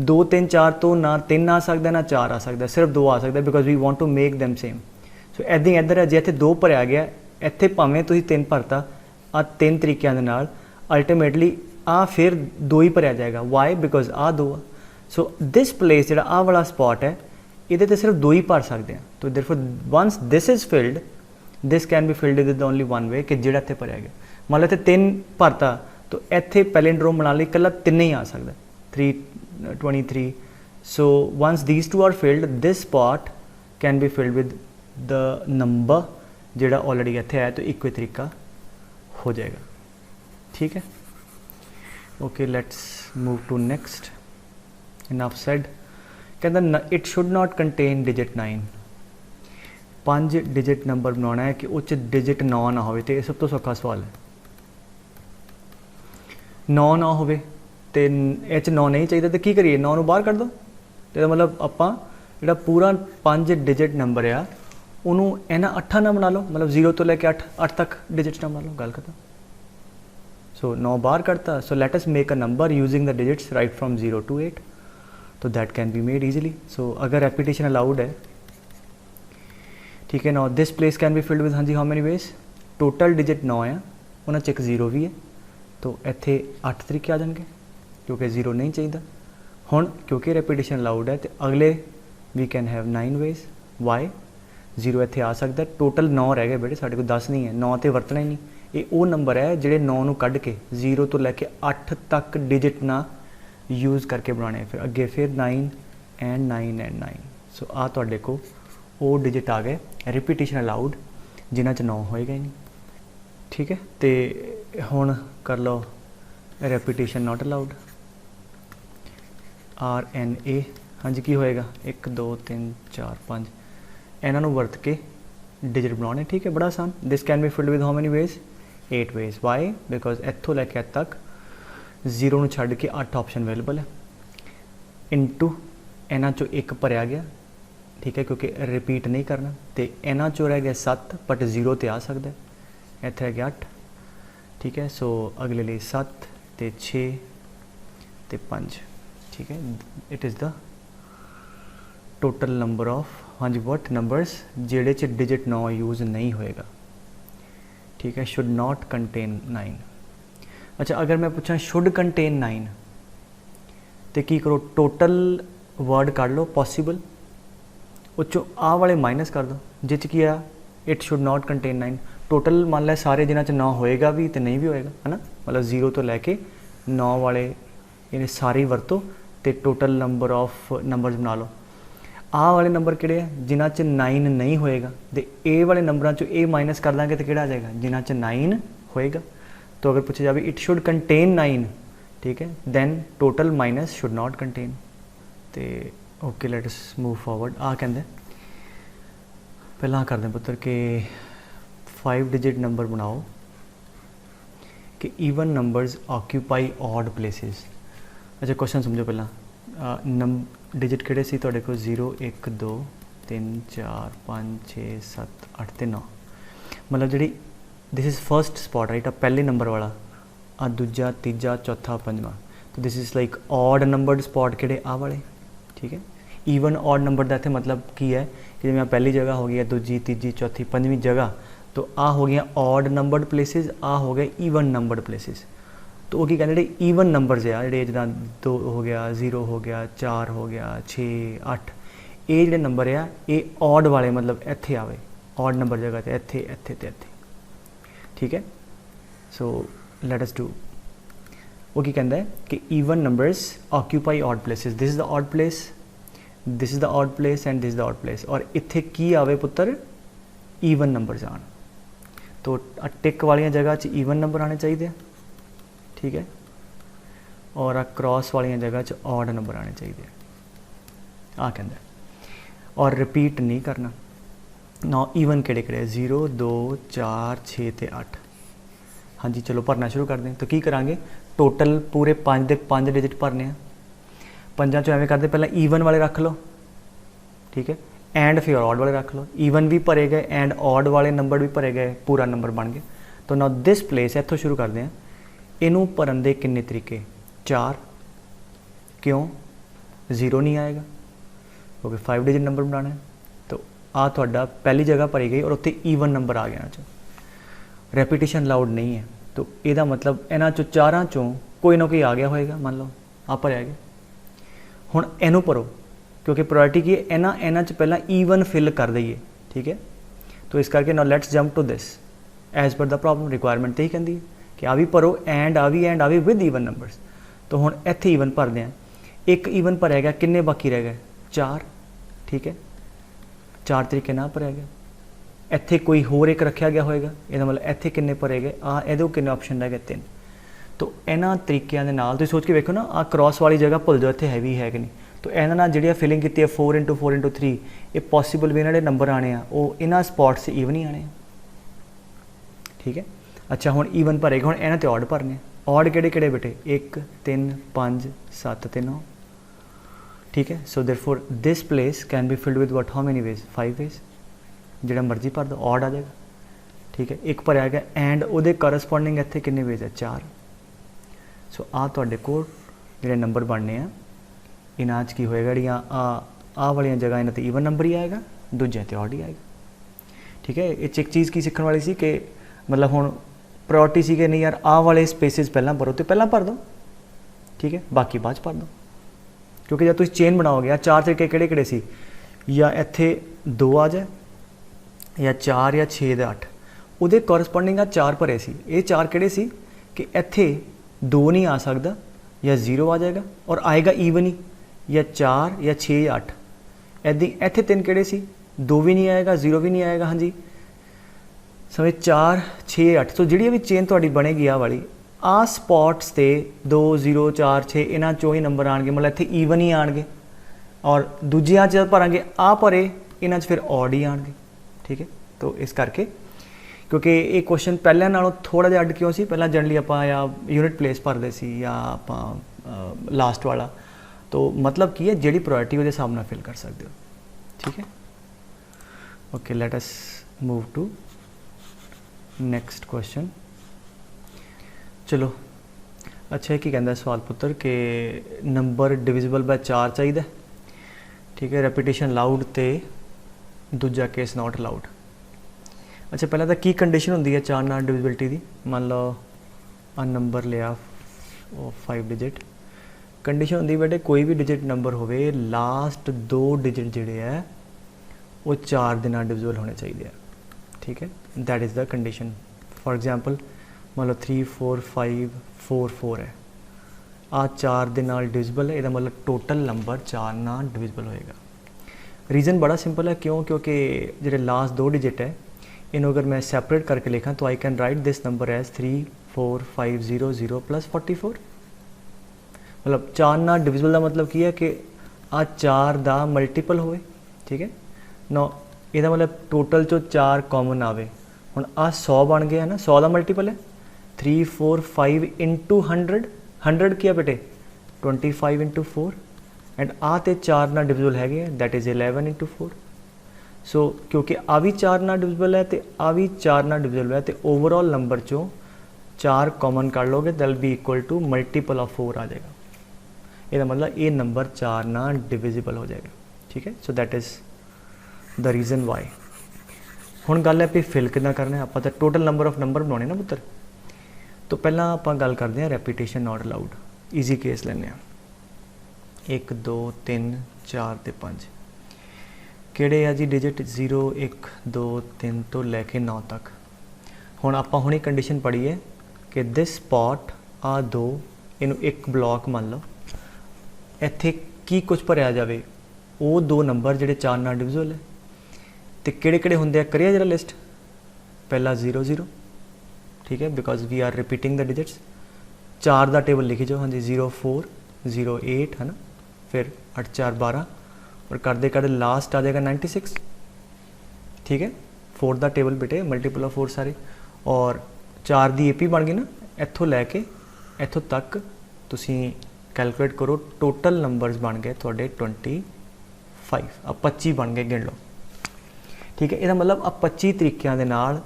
2 3 4 तो ना 3 आ सकता ना 4 आ सकता, सिर्फ 2 आ सकता, because we want to make them same. So इदां इधर है, जे इत्थे 2 भरिया गया, इत्थे भावें तुसीं 3 भरता, आ 3 तरीकों के नाल अल्टीमेटली आ फिर 2 ही भरिया जाएगा। वाई? बिकॉज आ 2 आ। सो दिस प्लेस जिहड़ा आ वाला स्पॉट है, ये तो सिर्फ 2 ही भर सकते हैं। तो therefore once this is filled, this can be filled with only 1 way, कि जिहड़ा इत्थे भरिया गया। मान लो इत्थे 3 भरता, तो इत्थे पैलिंड्रोम बना लई कल्ला 3 ही आ सकदा, 3 23। So once these 2 are filled, this spot can be filled with the number जिहड़ा ऑलरेडी इत्थे है, तो इक्को ही तरीका हो जाएगा, ठीक है। Okay, let's move to next. Enough said. कहता it should not contain digit 9। 5 digit number बनाना है कि उस डिजिट 9 ना हो, तो सब तो सौखा सवाल है। 9 ना हो तो ये 9 नहीं चाहिए, तो की करिए? 9 बाहर कर दो। तो मतलब आप जो पूरा 5 डिजिट नंबर आ उन्होंने इन्होंने 8 ना बना लो, मतलब 0 तो लैके 8 तक डिजिट्स ना बना लो, गल खत्म। सो 9 बाहर करता। So let us make a number using the digits right from 0 to 8, तो that can be made easily. So अगर रेपिटेशन अलाउड है, ठीक है। Now this place can be filled with, हाँ जी, how many ways? Total digit 9 है, उन्होंने एक 0 भी है, तो इत्थे 8 तरीके आ जाएंगे क्योंकि 0 नहीं चाहिए। हुण क्योंकि रेपिटेशन अलाउड है, तो अगले we can have 9 ways. Why? 0 इत्थे आ सकता, टोटल 9 रह गए बेटे, साढ़े को 10 नहीं है, 9 तो वरतना ही नहीं, ये वो नंबर है ਜਿਹੜੇ 9 ਨੂੰ ਕੱਢ ਕੇ 0 ਤੋਂ ਲੈ ਕੇ 8 ਤੱਕ ਡਿਜਿਟ ਨਾ यूज़ करके बनाने। फिर अगे फिर 9 एंड 9 एंड 9। सो आ तुहाडे को वो डिजिट आ गए, रिपीटिशन अलाउड जिन्हां च 9 होएगा ही नहीं, ठीक है। तो हुण कर लो रिपीटिशन नॉट अलाउड, RNA। हाँ जी की होएगा 1 2 3 4 5, इन्हां नूं वरत के डिजिट बनाने, ठीक है। बड़ा आसान। This can be filled with how many ways, 8 ways. Why? Because इत्थों लैके इत्थे तक 0 ਨੂੰ ਛੱਡ के 8 ऑप्शन अवेलेबल है। इंटू इन्हां चों एक भरिया गया, ठीक है, क्योंकि रिपीट नहीं करना। तो इन्हां चों रह गया 7, बट 0 तो आ सकता है, इत्थे रह गया 8, ठीक है। सो अगले लिए 7 ते 6 ते 5, ठीक है। It is the total number of, हाँ जी, वट नंबर्स जेड़े च डिजिट 9 यूज़ नहीं होएगा, ठीक है। Should not contain 9। अच्छा, अगर मैं पूछा शुड कंटेन 9 तो की करो, टोटल वर्ड काढ़ लो पॉसीबल, उच्चों आ वाले माइनस कर दो, जिस की आ it should not contain 9। Total मान लो सारे जिन्हों च 9 होएगा भी तो नहीं भी होएगा, है ना। मतलब 0 तो लैके 9 वाले इन्हें सारे वरतो तो टोटल नंबर ऑफ नंबर्स बना लो। आ वाले नंबर किहड़े है जिन्हां च 9 नहीं होएगा, तो ए वाले नंबरों चो ए माइनस कर देंगे तो किहड़ा आ जाएगा, जिन्हां च 9 होएगा। तो अगर पूछा जाए इट शुड कंटेन 9, ठीक है, then total minus should not contain. तो okay, let us move forward. आ कहते पहला कर दें पुत्र के 5 डिजिट नंबर बनाओ कि even numbers occupy odd places. अच्छा, क्वेश्चन समझो पहला। डिजिट किहड़े सी तुहाडे कोल? 0 1 2 3 4 5 6 7 8 ते 9। मतलब जी this is first spot, right. आ पहले नंबर वाला, आ दूजा तीजा चौथा पंजवा। तो this is like odd numbered spot किहड़े आ वाले, ठीक है। ईवन ऑड नंबर का इत्थे मतलब की है कि जिवें पहली जगह हो गई, दूजी तीजी चौथी पंजवीं जगह, तो आ हो गई ऑड नंबर्ड प्लेसिस, आ हो गए ईवन नंबर्ड प्लेसिस। तो वो की कहते हैं ईवन नंबर्स आ जिहड़े, जिद्दां 2 हो गया, 0 हो गया, 4 हो गया, 6 8, ये जिहड़े नंबर आ ये ऑड वाले मतलब इत्थे आवे, ऑड नंबर जगह ते इत्थे इत्थे ते इत्थे, ठीक है। So let us do. वो की कहता है कि even numbers occupy odd places. This is the odd place, this is the odd place and this the odd place. और इत्थे की आवे पुत्र, ईवन नंबर्स आन। तो टिक वाली जगह च ईवन नंबर आने चाहिए, ठीक है। और आ क्रॉस वाली जगह च ऑड नंबर आने चाहिए, आ कहता है। और रिपीट नहीं करना। नौ ईवन किहड़े किहड़े? 0 2 4 6 ते 8। हाँ जी, चलो भरना शुरू कर दें। तो की करांगे, टोटल पूरे 5 के 5 डिजिट भरने हैं। 5 चो एवें करते, पहले ईवन वाले रख लो, ठीक है, एंड फिर ऑड वाले रख लो। ईवन भी भरे गए एंड ऑड वाले नंबर भी भरे गए, पूरा नंबर बन गया। तो नाउ दिस प्लेस इत्थों शुरू करते हैं। इनू भरन दे किन्ने तरीके? 4। क्यों? 0 नहीं आएगा क्योंकि 5 डिजिट नंबर बनाना है। तो आ तुहाडा पहली जगह भरी गई और उत्थे ईवन नंबर आ गया। रेपीटिशन अलाउड नहीं है, तो यदा मतलब इन्हां चों 4 चों कोई ना कोई आ गया होएगा। मान लो आप भरिया गया, हुण इनू भरो क्योंकि प्रायोरिटी की है, इन्हां च पहला ईवन फिल कर दईए, ठीक है। तो इस करके now let's jump to this as per the problem. Requirement तो ही कहती है कि आ भी भरो एंड आ भी विद ईवन नंबरस। तो हुण इत्थे ईवन भरदे हैं। एक ईवन भरिया गया, किन्ने बाकी रह गए? 4, ठीक है। 4 तरीके ना भरिया गया। इत्थे कोई होर एक रखा गया होएगा, इसदा मतलब इत्थे किन्ने भरे गए? आ इहदे किन्ने ऑप्शन रह गए? 3। तो इन्हां तरीकों के नाल तुसीं सोच के वेखो ना, आ क्रॉस वाली जगह भुल जाओ, इत्थे हैवी है कि नहीं। तो इन्हां नाल जिहड़ी फिलिंग की है 4 × 4 × 3, ये पॉसीबल भी इन्हां नंबर आने आ वो इन्हां स्पॉट से ईवन ही आने, ठीक है। अच्छा, हुण ईवन भरेगा, हुण इन्हां ते ऑड भरने। ऑड किहड़े किहड़े बेटे? 1 3 5 7 ते 9, ठीक है। So therefore this place can be filled with what, how many ways? 5 ways. जिहड़ा मर्जी भर दो, ऑड आ जाएगा, ठीक है। एक भरिया गया एंड उहदे करस्पॉन्डिंग इत्थे किन्ने वेज है? 4। सो आ तुहाडे कोल जिहड़े नंबर बनने आ, इन्हां च की होएगा, जिहड़ियां आ वाली जगह इन्हां ते ईवन नंबर ही आएगा, दूजे ते ऑड ही आएगा, ठीक है। ये एक चीज़ की सीखने वाली सी कि मतलब हुण प्रायोरिटी सी कि नहीं यार आ वाले स्पेसिस पहला भरो, तो पहला भर दो, ठीक है, बाकी बाद च भर दो। क्योंकि जब तुम चेन बनाओगे, 4 तरीके किहड़े किहड़े सी? या इत्थे 2 आ जाए, या 4 या 6 या 8, ਉਹਦੇ ਕੋਰਸਪੋਂਡਿੰਗ ਆ 4 ਭਰੇ ਸੀ। ਇਹ 4 ਕਿਹੜੇ ਸੀ कि ਇੱਥੇ 2 नहीं आ सकता या 0 आ जाएगा और आएगा ईवन ही, या 4 या 6 या 8। ऐदी ਇੱਥੇ 3 ਕਿਹੜੇ ਸੀ, 2 भी नहीं आएगा, 0 भी नहीं आएगा। हाँ जी ਸਮੇਂ 4 6 8। ਸੋ ਜਿਹੜੀ ਵੀ ਚੇਨ ਤੁਹਾਡੀ ਬਣੇਗੀ ਆ ਵਾਲੀ, ਆ ਸਪॉट्स ਤੇ 2 0 4 6 ਇਹਨਾਂ ਚੋਂ ਹੀ ਨੰਬਰ ਆਣਗੇ, ਮਤਲਬ ਇੱਥੇ ਈਵਨ ਹੀ ਆਣਗੇ। ਔਰ ਦੂਜਿਆਂ 'ਚ ਭਰਾਂਗੇ ਆ ਭਰੇ, ਇਹਨਾਂ 'ਚ ਫਿਰ ਔਡ ਹੀ ਆਣਗੇ। ਠੀਕ ਹੈ, तो इस करके क्योंकि ये क्वेश्चन पहले नालों थोड़ा जिहा अड क्यों सी, पहला जनरली आपां या यूनिट प्लेस भरदे सी या आपां लास्ट वाला, तो मतलब की है जिहड़ी प्रायोरिटी उहदे हिसाब नाल फिल कर सकते हो। ठीक है, okay let us move to next question. चलो अच्छा की कहता सवाल पुत्र कि नंबर डिविजिबल बाय 4 चाहिए। ठीक है, रेपीटेशन लाउड ते दूजा केस नॉट अलाउड। अच्छा पहले तो की कंडीशन होंदी है 4 नाल डिविजिबिलिटी दी। मान लो आ नंबर लिया 5 डिजिट, कंडीशन होंदी बेटे कोई भी डिजिट नंबर होवे लास्ट 2 डिजिट जिहड़े है वो 4 दे नाल डिविजिबल होने चाहिए। ठीक है, that is the condition. For example मान लो 3 4 5 4 4 है, आ 4 दे नाल डिविजिबल है, इसदा मतलब टोटल नंबर 4 नाल डिविजिबल होएगा। रीज़न बड़ा सिंपल है, क्यों? क्योंकि जो लास्ट 2 डिजिट है इन्हों अगर मैं सैपरेट करके लिखा तो I can write this number as 3 4 5 0 0 plus 44। मतलब 4 नाल डिविजिबल का मतलब की है कि आ 4 का मल्टीपल होए। ठीक है ना, यदा मतलब टोटल चो 4 कॉमन आवे। हुण आ 100 बन गया है ना, 100 का मल्टीपल है 3 4 5 इंटू 100। 100 क्या बेटे 25 इंटू 4 एंड आ ते 4 नाल डिविजिबल है, दैट इज़ 11 इंटू 4। सो क्योंकि आ भी 4 नाल डिविजिबल है तो आ भी 4 नाल डिविजिबल है, तो ओवरऑल नंबर चो 4 कॉमन कर लोगे that be equal to multiple of 4 आ जाएगा। इसका मतलब ये नंबर 4 नाल डिविजिबल हो जाएगा। ठीक है, so that is the reason why. हुण गल है भी फिल कितना करना है, आप टोटल नंबर ऑफ नंबर बनाने ना पुत्र। तो पहला आप गल करते हैं रेपीटेशन नॉट अलाउड। ईजी केस लेने 1 2 3 4 ते 5 किहड़े आ जी डिजिट 0 1 2 3 तो लैके 9 तक। हुण आपां हुणे कंडीशन पढ़ी है कि दिस स्पॉट आ 2 इनू एक ब्लॉक मान लो, इत्थे की कुछ भरिया जाए वो 2 नंबर जिहड़े 4 नाल डिविजिबल है, तो किहड़े किहड़े हुंदे आ करिए जरा लिस्ट। पहला 0 0, ठीक है, because we are repeating the digits. 4 का टेबल लिखी जाओ, हाँ जी 0 4 0 8 है ना, फिर 8 4 12 और करते करते लास्ट आ जाएगा 96। ठीक है, 4 का टेबल बेटे मल्टीपल ऑफ 4 सारे, और 4 की AP बन गई ना, इत्थों लैके इत्थों तक तुसी कैलकुलेट करो, टोटल नंबर्स बन गए थोड़े 25। अब 25 बन गए, गिन लो। ठीक है, इसका मतलब अब 25 तरीक़ों के नाल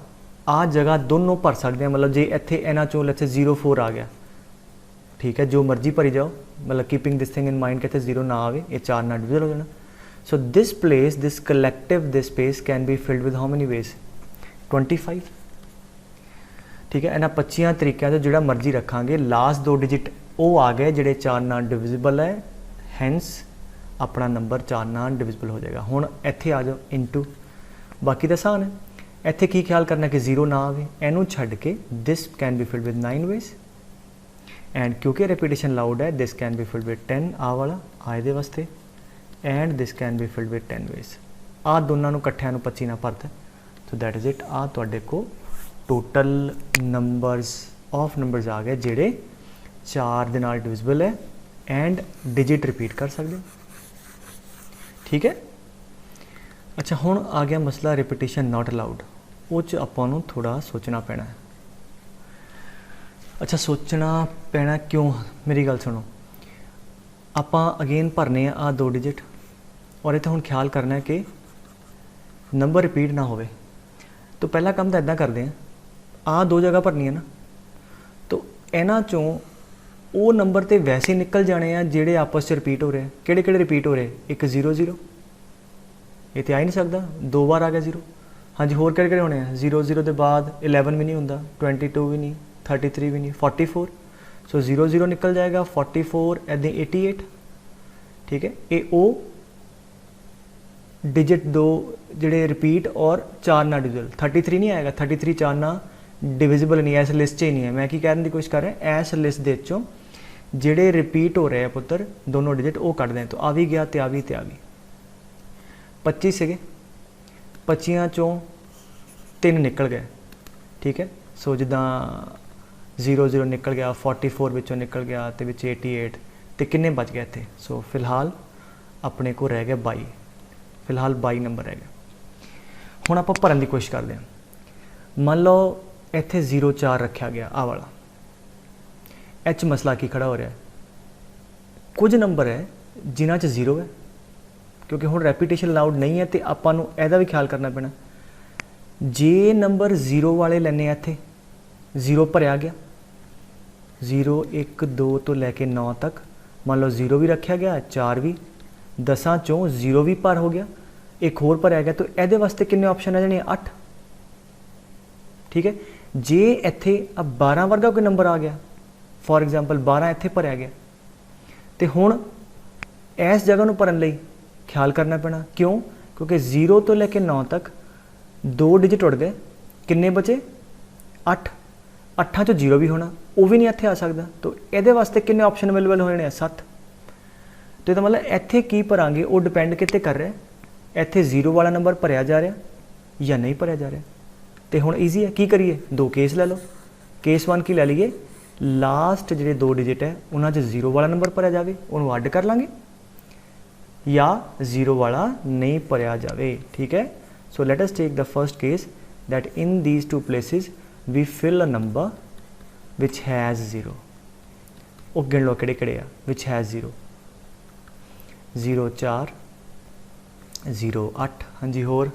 आ जगह दोनों भर सकते हैं। मतलब जे इत्थे इन्हां चों लेट्स से 0 4 आ गया, ठीक है, जो मर्जी भरी जाओ, मतलब keeping this thing in mind कि इत्थे 0 ना आवे, ये 4 नाल डिविजिबल हो जाना। सो this place this collective this space can be filled with how many veg 25। ठीक है, इन्हां 25 तरीक़ों से जिहड़ा मर्जी रखांगे, लास्ट 2 डिजिट वो आ गए जिहड़े 4 नाल डिविजिबल है, हैंस अपना नंबर 4 नाल डिविजिबल हो जाएगा। हुण इत्थे आ जाओ इंटू, बाकी तो आसान है। इत्थे की ख्याल करना कि 0 ना आवे, इनू छड्ड के this can be filled with 9 ways, and क्योंकि रेपीटेशन लाउड है this can be filled with 10 आ वाला आ दे वास्ते, and this can be filled with 10 ways. आ दोनों नू इकट्ठियां नू 25 ना भरता, तो दैट इज़ इट। आ तुहाडे को टोटल नंबर्स ऑफ नंबर्स आ गए जिहड़े 4 दे नाल डिविजिबल है एंड डिजिट रिपीट कर सकते। ठीक है, अच्छा हुण आ गया मसला रिपीटेशन नॉट अलाउड। वो च आपां नूं थोड़ा सोचना पैना है। अच्छा सोचना पैना क्यों, मेरी गल सुनो। आपां अगेन भरने आ 2 डिजिट, और इत्थे हुण ख्याल करना है कि नंबर रिपीट ना होवे। तो पहला काम तो इदां करते हैं, आ 2 जगह भरनी है ना, तो इन्हां चों वो नंबर तो वैसे ही निकल जाने हैं जिहड़े आपस में रिपीट हो रहे हैं। किहड़े किहड़े रिपीट हो रहे, एक 0 0 ये तो आ ही नहीं सकता, 2 बार आ गया 0। हाँ जी, होर किहड़े किहड़े होने हैं 0 0 के बाद 11 भी नहीं होंदा, 22 भी नहीं, 33 भी नहीं, 44। सो 0 0 निकल जाएगा, 44 ऐसे 88। ठीक है, ये ओ डिजिट दो ਜਿਹੜੇ रिपीट और 4 ਨਾਲ डिविजिबल 33 नहीं आएगा 33 4 ਨਾਲ डिविजिबल नहीं है इस लिस्ट 'ਚ ही नहीं है मैं की कहने की कोशिश कर रहा इस लिस्ट ਦੇ ਵਿੱਚੋਂ ਜਿਹੜੇ रिपीट हो रहे हैं पुत्र दोनों डिजिट वो कट दें तो आ भी गया तो आ भी 25 से 25 चों 3 निकल गए ठीक है सो जिदा 00 निकल गया 44 विचों निकल गया तो 88 तो किन्ने बच गए थे सो फिलहाल अपने को रह गया 22 फिलहाल 22 नंबर रह गया हुण आपां भरन की कोशिश करते हैं मान लो इत्थे 04 रखा गया आ वाला एच मसला की खड़ा हो रहा है कुछ नंबर है जिन्हां च 0 है क्योंकि हुण रैपीटेशन अलाउड नहीं है तो आपां नूं इहदा भी ख्याल करना पैना जे नंबर 0 वाले लैने इत्थे 0 भरिया गया 0 1 2 तो लैके 9 तक मान लो 0 भी रखा गया 4 भी 10 चों 0 भी भर हो गया एक होर भरिया गया तो ये वास्ते कितने ऑप्शन आ जाने 8 ठीक है जे इत्थे अब 12 वर्गा कोई नंबर आ गया फॉर एग्जाम्पल 12 इत्थे भरिया गया तो हुण इस जगह नूं भरन लई ख्याल करना पैना क्यों क्योंकि 0 तो लैके 9 तक 2 डिजिट उड़ गए किन्ने बचे 8 8 चो 0 भी होना वो भी नहीं इत्थे आ सकता तो ये वास्ते किन्ने ऑप्शन अवेलेबल हो जाने 7 तो ये मतलब इत्थे की भरांगे वो डिपेंड किते कर रहा है इत्थे 0 वाला नंबर भरिया जा रहा या नहीं भरिया जा रहा तो हुण ईजी है की करिए 2 केस ले लो केस 1 की ले लीए लास्ट जिहड़े 2 डिजिट है उन्हां 'च 0 वाला नंबर भरिया जाए उन्होंने अड कर लांगे या 0 वाला नहीं भरिया जाए ठीक है so let us take the first case that in these 2 places we fill a number which has 0 वो गिन लो किहड़े आ विच हैज़ 0 0 4 0 8 हाँ जी होर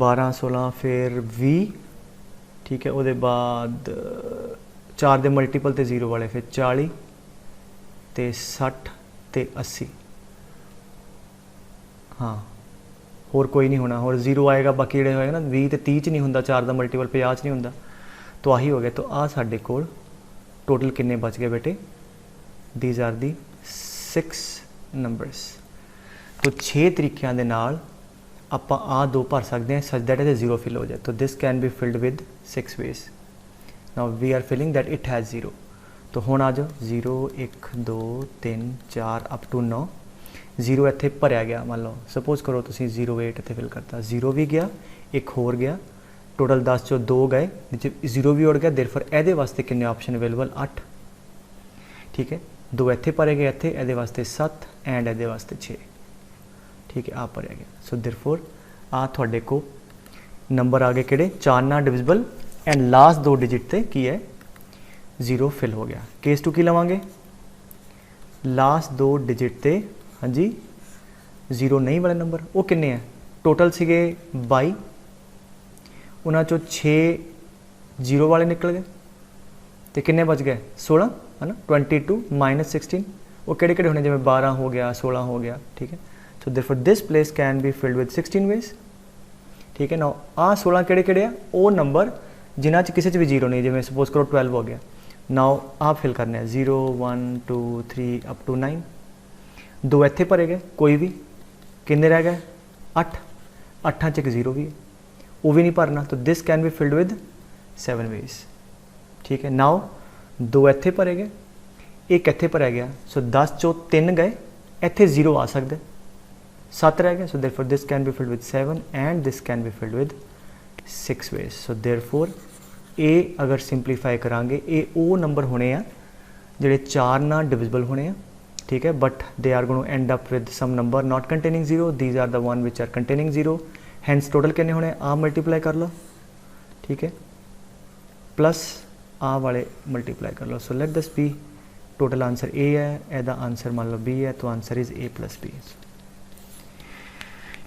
12 16 फिर 20 ठीक है वो बाद 4 दे मल्टीपल ते 0 वाले फिर 40 ते 60 ते 80 हाँ होर कोई नहीं होना और 0 आएगा बाकी जोड़े होएगा ना 20 ते 30 च नहीं होंदा 4 का मल्टीपल 50 च नहीं होंदा तो आही हो गया तो आ साडे कोल टोटल किन्ने बच गए बेटे दीज आर दी 6 नंबरस तो 6 तरीकों के नाल आपां आ 2 भर सकते हैं सच दैट इट 0 फिल हो जाए तो this can be filled with 6 ways now we are filling that it has 0 तो हुण आ जाओ 0 1 2 3 4 अप टू 9 0 इत्थे भरिया गया मान लो सपोज करो तुसीं 0 8 इत्थे फिल करता 0 भी गया एक होर गया टोटल 10 चो 2 गए 0 भी उड़ गया देयरफॉर इहदे वास्ते किन्ने ऑप्शन अवेलेबल 8 ठीक है 2 इत्थे भरे गए इत्थे इहदे वास्ते 7 एंड इहदे वास्ते 6 ठीक है आ भरिया गया सो देयरफॉर आ तुहाडे को नंबर आ गए किहड़े 4 नाल डिविजिबल एंड लास्ट 2 डिजिट ते की है 0 फिल हो गया केस 2 की लवांगे लास्ट 2 डिजिट ते हाँ जी 0 नहीं वाले नंबर वो किन्ने हैं टोटल सीगे 22 उन्हां चों 6 0 वाले निकल गए तो किन्ने बच गए 16 है ना 22 माइनस 16 वो किहड़े किहड़े होने जिवें 12 हो गया 16 हो गया ठीक है so therefore this place can be filled with 16 ways ठीक है ना आ 16 किहड़े किहड़े आ वो नंबर जिन्हां च किसी च भी 0 नहीं जिवें सपोज करो 12 हो गया नाउ आप फिल करने 0 1 2 3 अप टू 9 2 इत्थे भरे गए कोई भी किन्ने रह गए 8 8 च एक 0 भी है वो भी नहीं भरना तो this can be filled with 7 ways ठीक है नाउ 2 इत्थे भरे गए एक इत्थे भरिया गया सो 10 चो 3 गए इत्थे 0 आ सकते 7 रह गए so therefore this can be filled with 7 and this can be filled with 6 ways so therefore A अगर सिंपलीफाई करांगे ये वो नंबर होने आ जिहड़े 4 नाल डिविजिबल होने आ ठीक है but they are going to end up with some number not containing 0 these are the one which are containing 0 hence total कितने होने आ मल्टीप्लाई कर लो ठीक है प्लस आ वाले मल्टीप्लाई कर लो so let this be total answer A है एदा आंसर मान लो बी है तो answer is A plus B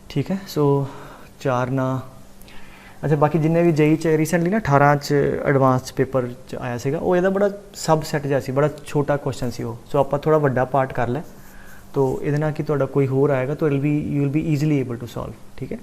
ठीक है सो 4 ना अच्छा बाकी जिन्हें भी जेई च रिसेंटली ना 18 च एडवांस पेपर च आया सीगा वो ਇਹਦਾ बड़ा सब सैट जैसी बड़ा छोटा क्वेश्चन सी वो सो आप थोड़ा ਵੱਡਾ पार्ट कर ले तो ये कोई होर आएगा तो you will be easily able to solve ठीक है।